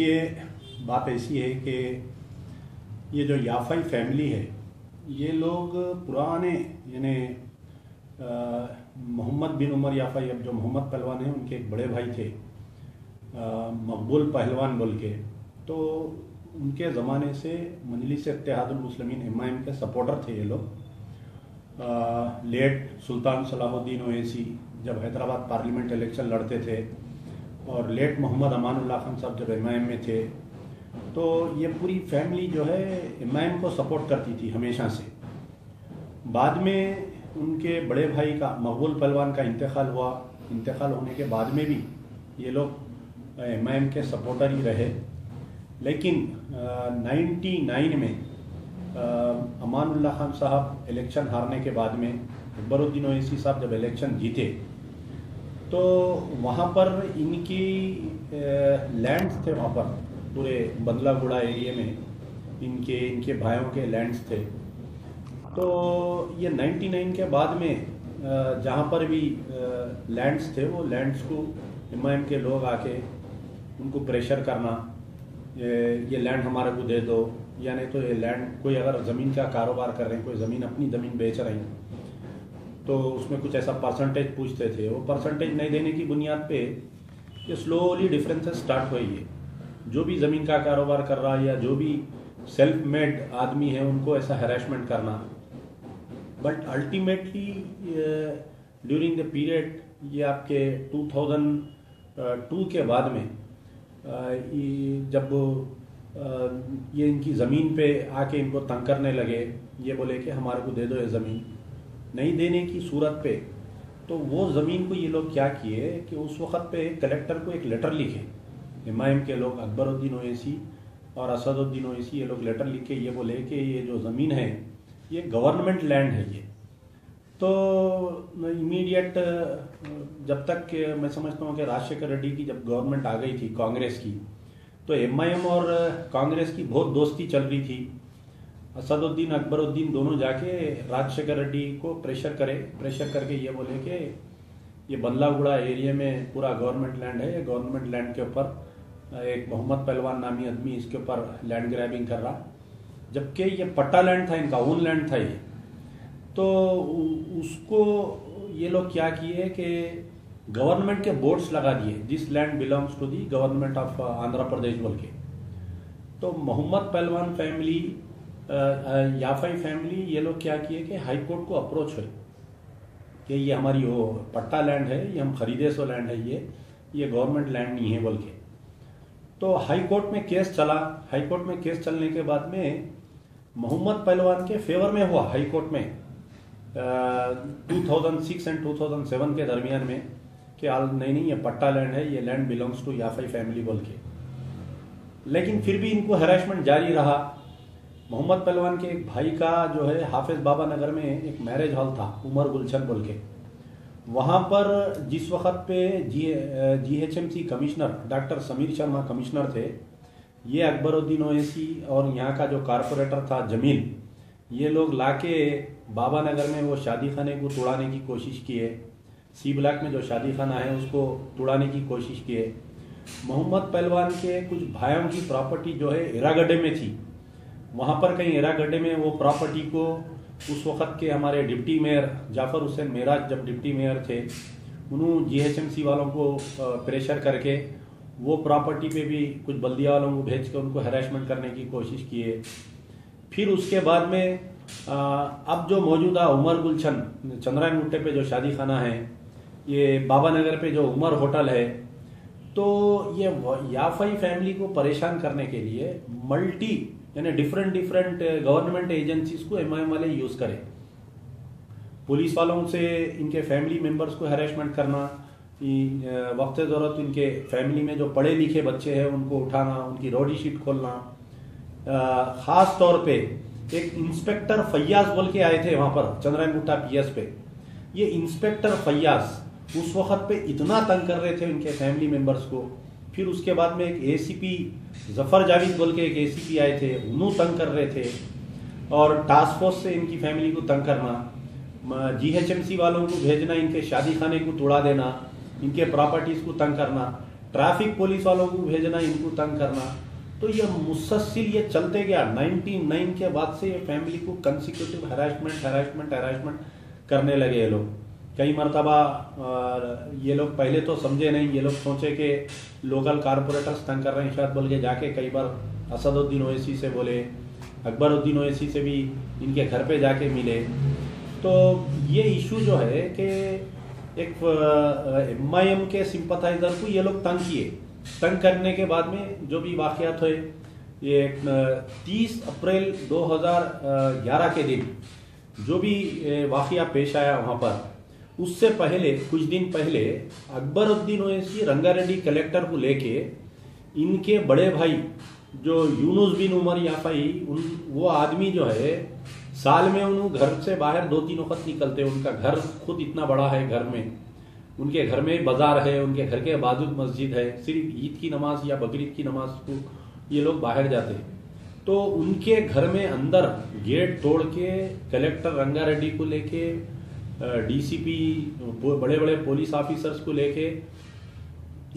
देखिए, बात ऐसी है कि ये जो याफाई फैमिली है, ये लोग पुराने यानी मोहम्मद बिन उमर याफाई, अब जो मोहम्मद पहलवान हैं उनके एक बड़े भाई थे मकबूल पहलवान बोल के, तो उनके ज़माने से मजलिस इत्तेहादुल मुस्लिमीन एमआईएम के सपोर्टर थे ये लोग। लेट सुल्तान सलाहुद्दीन ओवैसी जब हैदराबाद पार्लियामेंट इलेक्शन लड़ते थे और लेट मोहम्मद अमानुल्लाह खान साहब जब एमआईएम में थे, तो ये पूरी फैमिली जो है एमआईएम को सपोर्ट करती थी हमेशा से। बाद में उनके बड़े भाई का मकबूल पहलवान का इंतकाल हुआ। इंतकाल होने के बाद में भी ये लोग एमआईएम के सपोर्टर ही रहे। लेकिन 99 में अमानुल्लाह खान साहब इलेक्शन हारने के बाद में अकबरुद्दीन ओवैसी साहब जब इलेक्शन जीते, तो वहाँ पर इनकी लैंड्स थे, वहाँ पर पूरे बदलागुड़ा एरिया में इनके भाइयों के लैंड्स थे। तो ये 99 के बाद में जहाँ पर भी लैंड्स थे, वो लैंड्स को एमआईएम के लोग आके उनको प्रेशर करना, ये लैंड हमारे को दे दो, या नहीं तो ये लैंड, कोई अगर ज़मीन का कारोबार कर रहे हैं, कोई ज़मीन अपनी ज़मीन बेच रहे हैं, तो उसमें कुछ ऐसा परसेंटेज पूछते थे। वो परसेंटेज नहीं देने की बुनियाद पे ये स्लोली डिफरेंसेस स्टार्ट हुई है। जो भी ज़मीन का कारोबार कर रहा है या जो भी सेल्फ मेड आदमी है, उनको ऐसा हैरेसमेंट करना। But ultimately during the period, ये आपके 2002 के बाद में जब ये इनकी ज़मीन पे आके इनको तंग करने लगे, ये बोले कि हमारे को दे दो ये ज़मीन, नहीं देने की सूरत पे, तो वो ज़मीन को ये लोग क्या किए कि उस वक़्त पे कलेक्टर को एक लेटर लिखे एमआईएम के लोग, अकबरुद्दीन ओवैसी और असदुद्दीन ओवैसी, ये लोग लेटर लिख के ये बोले कि ये जो ज़मीन है ये गवर्नमेंट लैंड है। ये तो इमीडिएट, जब तक कि मैं समझता हूँ कि राजशेखर रेड्डी की जब गवर्नमेंट आ गई थी कांग्रेस की, तो एमआईएम और कांग्रेस की बहुत दोस्ती चल रही थी। असदुद्दीन अकबरुद्दीन दोनों जाके राजशेखर रेड्डी को प्रेशर करके ये बोले कि ये बदलागुड़ा एरिया में पूरा गवर्नमेंट लैंड है, गवर्नमेंट लैंड के ऊपर एक मोहम्मद पहलवान नामी आदमी इसके ऊपर लैंड ग्रैबिंग कर रहा, जबकि ये पट्टा लैंड था, इनका ओन लैंड था ये। तो उसको ये लोग क्या किए कि गवर्नमेंट के बोर्ड्स लगा दिए, this land belongs to the government of Andhra Pradesh बोल के। तो मोहम्मद पहलवान फैमिली, याफाई फैमिली, ये लोग क्या किए कि हाई कोर्ट को अप्रोच हुए कि ये हमारी वो पट्टा लैंड है, ये हम खरीदे सो लैंड है, ये गवर्नमेंट लैंड नहीं है बोल के। तो हाई कोर्ट में केस चला। हाई कोर्ट में केस चलने के बाद में मोहम्मद पहलवान के फेवर में हुआ हाई कोर्ट में 2006 एंड 2007 के दरमियान में कि नहीं ये पट्टा लैंड है, ये लैंड बिलोंग्स टू याफाई फैमिली बोल के। लेकिन फिर भी इनको हैरेसमेंट जारी रहा। मोहम्मद पहलवान के एक भाई का जो है हाफिज बाबा नगर में एक मैरिज हॉल था, उमर गुलशन बोल के, वहाँ पर जिस वक्त पे GHMC commissioner doctor Sameer Sharma commissioner थे, ये अकबरुद्दीन ओवैसी और यहाँ का जो कारपोरेटर था जमील, ये लोग लाके बाबा नगर में वो शादी खाने को तोड़ाने की कोशिश किए। सी ब्लॉक में जो शादी खाना है उसको तोड़ाने की कोशिश किए। मोहम्मद पहलवान के कुछ भाइयों की प्रॉपर्टी जो है इरागड्डे में थी, वहाँ पर कहीं इरागड्डे में वो प्रॉपर्टी को उस वक़्त के हमारे डिप्टी मेयर जाफ़र हुसैन मेराज जब डिप्टी मेयर थे, उन्होंने जीएचएमसी वालों को प्रेशर करके वो प्रॉपर्टी पे भी कुछ बल्दिया वालों को भेज के उनको हैरेसमेंट करने की कोशिश किए। फिर उसके बाद में अब जो मौजूदा उमर गुलशन चंद्रायन गुट्टे पे जो शादी खाना है, ये बाबा नगर पे जो उमर होटल है, तो ये याफाई फैमिली को परेशान करने के लिए मल्टी यानी डिफरेंट गवर्नमेंट एजेंसीज को एमआईएम वाले यूज करें। पुलिस वालों से इनके फैमिली मेंबर्स को हैरेसमेंट करना, वक्त ज़रूरत इनके फैमिली में जो पढ़े लिखे बच्चे हैं उनको उठाना, उनकी रोडी शीट खोलना। खास तौर पे एक इंस्पेक्टर फैयाज बोल के आए थे वहां पर चंद्रायन गुट्टा पीएस पे। ये इंस्पेक्टर फैयाज उस वक्त पे इतना तंग कर रहे थे इनके फैमिली मेंबर्स को। फिर उसके बाद में एक एसीपी जफर जावेद बोल के एक एसीपी आए थे, उन्होंने तंग कर रहे थे। और टास्क फोर्स से इनकी फैमिली को तंग करना, जीएचएमसी वालों को भेजना, इनके शादी खाने को तोड़ा देना, इनके प्रॉपर्टीज को तंग करना। ट्रैफिक पुलिस वालों को भेजना, इनको तंग करना। तो ये मुसलसल ये चलते गया। 99 के बाद से ये फैमिली को कंसिक्यूटिव हरासमेंट करने लगे ये लोग। कई मरतबा ये लोग पहले तो समझे नहीं, ये लोग सोचे कि लोकल कारपोरेटर्स तंग कर रहे हैं शायद बोल के, जाके कई बार असदुद्दीन ओवैसी से बोले, अकबरुद्दीन ओवैसी से भी इनके घर पे जाके मिले। तो ये इशू जो है कि एक MIM के सिंपथाइजर को ये लोग तंग किए। तंग करने के बाद में जो भी वाक़यात हुए, ये 30 अप्रैल 2011 के दिन जो भी वाक़या पेश आया वहाँ पर, उससे पहले कुछ दिन पहले अकबरुद्दीन ओवैसी रंगारेड्डी कलेक्टर को लेके इनके बड़े भाई जो यूनुस बिन उमर याफाई, वो आदमी जो है साल में उन घर से बाहर 2-3 वक्त निकलते। उनका घर खुद इतना बड़ा है, घर में उनके घर में बाजार है, उनके घर के बाजू मस्जिद है, सिर्फ ईद की नमाज या बकरीद की नमाज को ये लोग बाहर जाते हैं। तो उनके घर में अंदर गेट तोड़ के कलेक्टर रंगारेड्डी को लेके, DCP, बड़े बड़े पुलिस ऑफिसर्स को लेके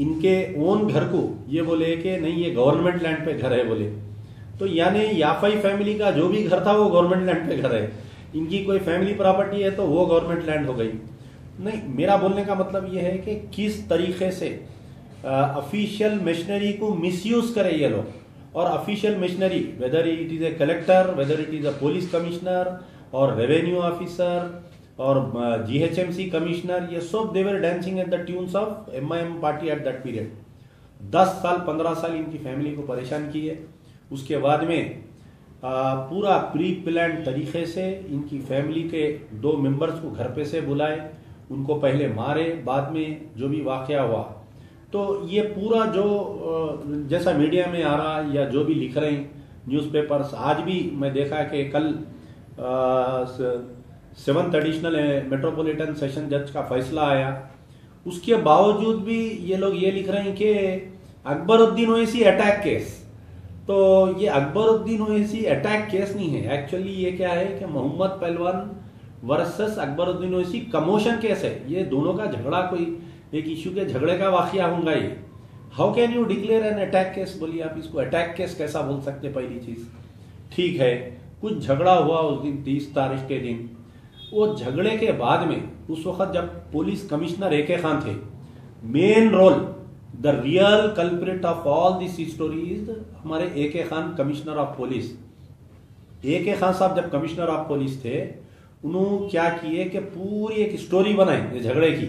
इनके ओन घर को ये बोले कि नहीं ये गवर्नमेंट लैंड पे घर है बोले। तो यानी याफाई फैमिली का जो भी घर था वो गवर्नमेंट लैंड पे घर है, इनकी कोई फैमिली प्रॉपर्टी है तो वो गवर्नमेंट लैंड हो गई। नहीं, मेरा बोलने का मतलब ये है कि किस तरीके से ऑफिशियल मशीनरी को मिसयूज करे ये लोग। और official machinery, whether it is a collector, whether it is a police commissioner और रेवेन्यू ऑफिसर और GHMC कमिश्नर, ये सब they were dancing at the tunes of MIM party at that period. 10 साल 15 साल इनकी फैमिली को परेशान किए। उसके बाद में पूरा प्री प्लान तरीके से इनकी फैमिली के 2 मेंबर्स को घर पे से बुलाए, उनको पहले मारे, बाद में जो भी वाकया हुआ। तो ये पूरा जो जैसा मीडिया में आ रहा या जो भी लिख रहे हैं न्यूज़पेपर्स, आज भी मैं देखा कि कल 7th एडिशनल मेट्रोपॉलिटन सेशन जज का फैसला आया, उसके बावजूद भी ये लोग ये लिख रहे हैं कि अकबरुद्दीन ओवैसी अटैक केस। तो ये अकबरुद्दीन ओवैसी अटैक केस नहीं है, एक्चुअली ये क्या है कि मोहम्मद पहलवान versus Akbaruddin Owaisi commotion case है। ये दोनों का झगड़ा, कोई एक इश्यू के झगड़े का वाकया होगा ये। How can you declare an attack case? बोलिए आप इसको अटैक केस कैसा बोल सकते? पहली चीज, ठीक है कुछ झगड़ा हुआ उस दिन 30 तारीख के दिन, वो झगड़े के बाद में उस वक्त जब पुलिस कमिश्नर AK खान थे, main role the real culprit of all this story is हमारे AK Khan commissioner of police. AK Khan साहब जब कमिश्नर ऑफ पुलिस थे, उन्होंने क्या किए कि पूरी एक स्टोरी बनाई झगड़े की।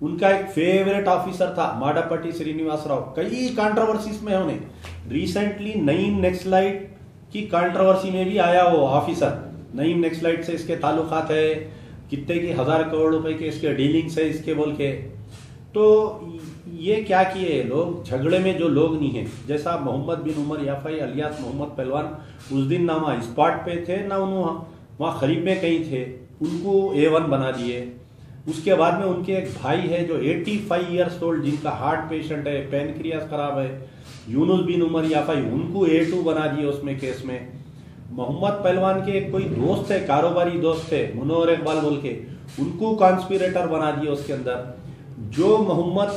उनका एक फेवरेट ऑफिसर था माडापट्टी श्रीनिवास राव, कई कंट्रोवर्सीज में उन्हें, रिसेंटली नईम नेक्सलाइट की कंट्रोवर्सी में भी आया वो ऑफिसर। नईम नेक्सलाइट से इसके ताल्लुकात है, कितने की 1000 करोड़ रुपए के इसके डीलिंग्स है इसके बोल के। तो ये क्या किए लोग, झगड़े में जो लोग नहीं है, जैसा मोहम्मद बिन उमर याफाई अलियास मोहम्मद पहलवान उस दिन ना वहाँ स्पॉट पे थे ना उन्होंने वहाँ करीब में कहीं थे, उनको A1 बना दिए। उसके बाद में उनके एक भाई है जो 85 ईयर्स ओल्ड, जिनका हार्ट पेशेंट है, पैनक्रियास खराब है, यूनुस बिन उमर याफाई, उनको A2 बना दिए उसमें केस में। मोहम्मद पहलवान के कोई दोस्त है, कारोबारी दोस्त है मुनव्वर इकबाल बोल के, उनको कॉन्स्पिरेटर बना दिया उसके अंदर। जो मोहम्मद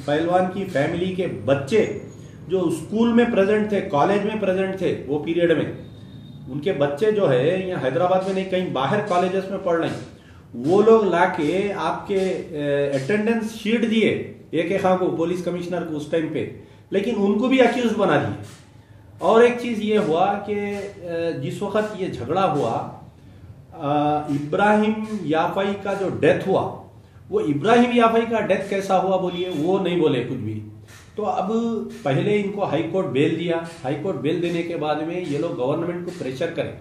पहलवान की फैमिली के बच्चे जो स्कूल में प्रेजेंट थे, कॉलेज में प्रेजेंट थे वो पीरियड में, उनके बच्चे जो है यहाँ हैदराबाद में नहीं कहीं बाहर कॉलेजेस में पढ़ रहे हैं, वो लोग लाके आपके अटेंडेंस शीट दिए AK खान को, पुलिस कमिश्नर को उस टाइम पे, लेकिन उनको भी अक्यूज बना दिए। और एक चीज ये हुआ कि जिस वक्त ये झगड़ा हुआ, इब्राहिम याफाई का जो डेथ हुआ, वो इब्राहिम याफाई का डेथ कैसा हुआ बोलिए, वो नहीं बोले कुछ भी। तो अब पहले इनको हाई कोर्ट बेल दिया, हाई कोर्ट बेल देने के बाद में ये लोग गवर्नमेंट को प्रेशर करें,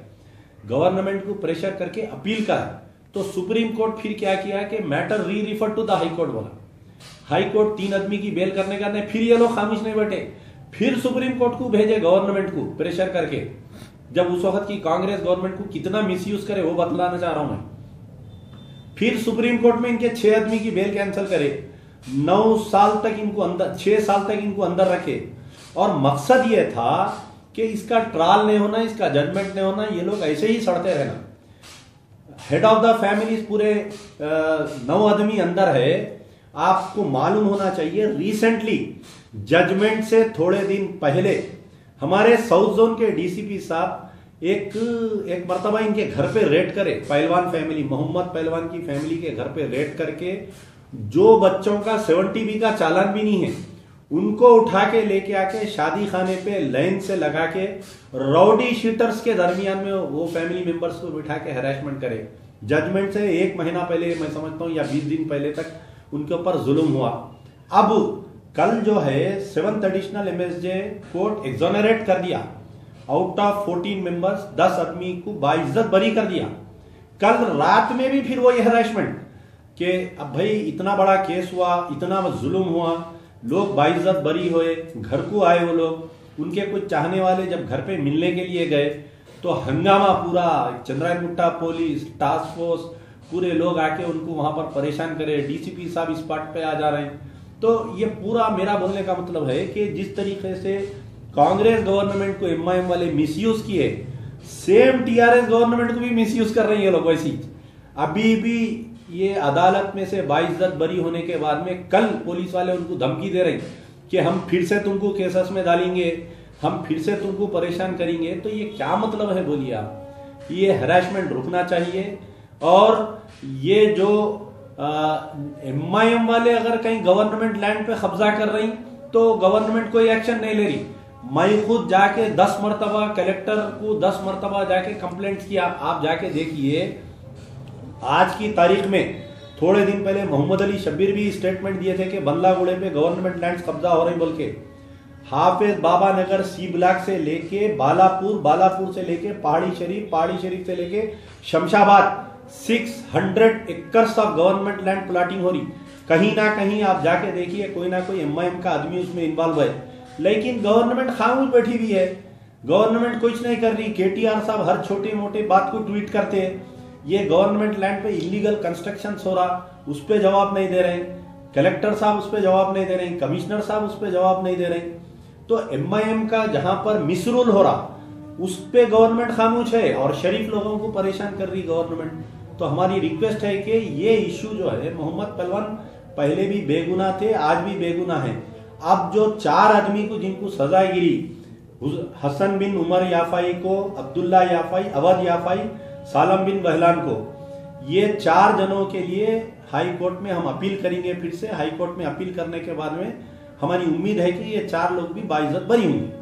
गवर्नमेंट को प्रेशर करके अपील करें। तो सुप्रीम कोर्ट फिर क्या किया कि matter refer to the high court बोला। हाई कोर्ट 3 आदमी की बेल करने का नहीं, फिर ये लोग खामोश नहीं बैठे, फिर सुप्रीम कोर्ट को भेजे गवर्नमेंट को प्रेशर करके। जब उस वक्त की कांग्रेस गवर्नमेंट को कितना मिसयूज करे वो बतलाना चाह रहा हूं मैं। फिर सुप्रीम कोर्ट में इनके 6 आदमी की बेल कैंसिल करे, 9 साल तक इनको अंदर, 6 साल तक इनको अंदर रखे। और मकसद ये था कि इसका ट्रायल नहीं होना, इसका जजमेंट नहीं होना, ये लोग ऐसे ही सड़ते रहना। हेड ऑफ द फैमिली पूरे 9 आदमी अंदर है, आपको मालूम होना चाहिए, रिसेंटली जजमेंट से थोड़े दिन पहले हमारे साउथ जोन के डीसीपी साहब एक मर्तबा इनके घर पे रेड करे, पहलवान फैमिली, मोहम्मद पहलवान की फैमिली के घर पे रेड करके जो बच्चों का 70B का चालान भी नहीं है उनको उठा के लेके आके शादी खाने पे लाइन से लगा के राउडी शीटर्स के दरमियान में वो फैमिली मेंबर्स को बिठा के हैरेसमेंट करे। जजमेंट से 1 महीना पहले, मैं समझता हूँ, या 20 दिन पहले तक उनके ऊपर जुल्म हुआ। अब कल जो है 7th additional MSJ court exonerate कर दिया, आउट ऑफ 14 मेंबर्स 10 आदमी को बाइज्जत बरी कर दिया। कल रात में भी फिर वही हैरेसमेंट कि अब भाई इतना बड़ा केस हुआ, इतना जुल्म हुआ, लोग बाइज्जत बरी हुए, घर को आए वो लोग, उनके कुछ चाहने वाले जब घर पे मिलने के लिए गए तो हंगामा पूरा, चंद्रायनगुट्टा पुलिस टास्क फोर्स पूरे लोग आके उनको वहां पर परेशान करे, डीसीपी साहब इस पार्ट पे आ जा रहे हैं। तो ये पूरा मेरा बोलने का मतलब है कि जिस तरीके से कांग्रेस गवर्नमेंट को MIM वाले मिसयूज किए, सेम TRS गवर्नमेंट को भी मिसयूज कर रही है लोग वैसी। अभी भी ये अदालत में से बाइज्जत बरी होने के बाद में कल पुलिस वाले उनको धमकी दे रहे कि हम फिर से तुमको केसेस में डालेंगे, हम फिर से तुमको परेशान करेंगे। तो ये क्या मतलब है बोलिए आप? ये हैरेसमेंट रुकना चाहिए। और ये जो MIM वाले अगर कहीं गवर्नमेंट लैंड पे कब्जा कर रही तो गवर्नमेंट कोई एक्शन नहीं ले रही। मैं खुद जाके 10 मरतबा कलेक्टर को 10 मरतबा जाके कंप्लेंट किया। आप जाके देखिए, आज की तारीख में थोड़े दिन पहले मोहम्मद अली शब्बीर भी स्टेटमेंट दिए थे कि बल्लागुड़े पे गवर्नमेंट लैंड कब्जा हो रही, बल्कि हाफिज बाबा नगर C ब्लॉक से लेके बालापुर, बालापुर से लेके पहाड़ी शरीफ, पहाड़ी शरीफ से लेके Shamshabad 600 acres of government land plotting हो रही। कहीं ना कहीं आप जाके देखिए कोई ना कोई MIM का आदमी उसमें इन्वॉल्व है, लेकिन गवर्नमेंट खामोश बैठी हुई है, गवर्नमेंट कुछ नहीं कर रही। KTR साहब हर छोटे मोटे बात को ट्वीट करते हैं। ये गवर्नमेंट लैंड पे इलीगल कंस्ट्रक्शन हो रहा, उस पर जवाब नहीं दे रहे, कलेक्टर साहब उस पर जवाब नहीं दे रहे, कमिश्नर साहब उस पर जवाब नहीं दे रहे। तो MIM का जहां पर मिसरूल हो रहा उस पे गवर्नमेंट खामोश है और शरीफ लोगों को परेशान कर रही गवर्नमेंट। तो हमारी रिक्वेस्ट है कि ये इश्यू जो है, मोहम्मद पहलवान पहले भी बेगुनाह थे, आज भी बेगुनाह है। अब जो 4 आदमी को जिनको सजा गिरी, हसन बिन उमर याफाई को, अब्दुल्ला याफाई, अवध याफाई, सालम बिन बहलान को, ये 4 जनों के लिए हाई कोर्ट में हम अपील करेंगे। फिर से हाई कोर्ट में अपील करने के बाद में हमारी उम्मीद है कि ये 4 लोग भी बाइज्जत बरी होंगे।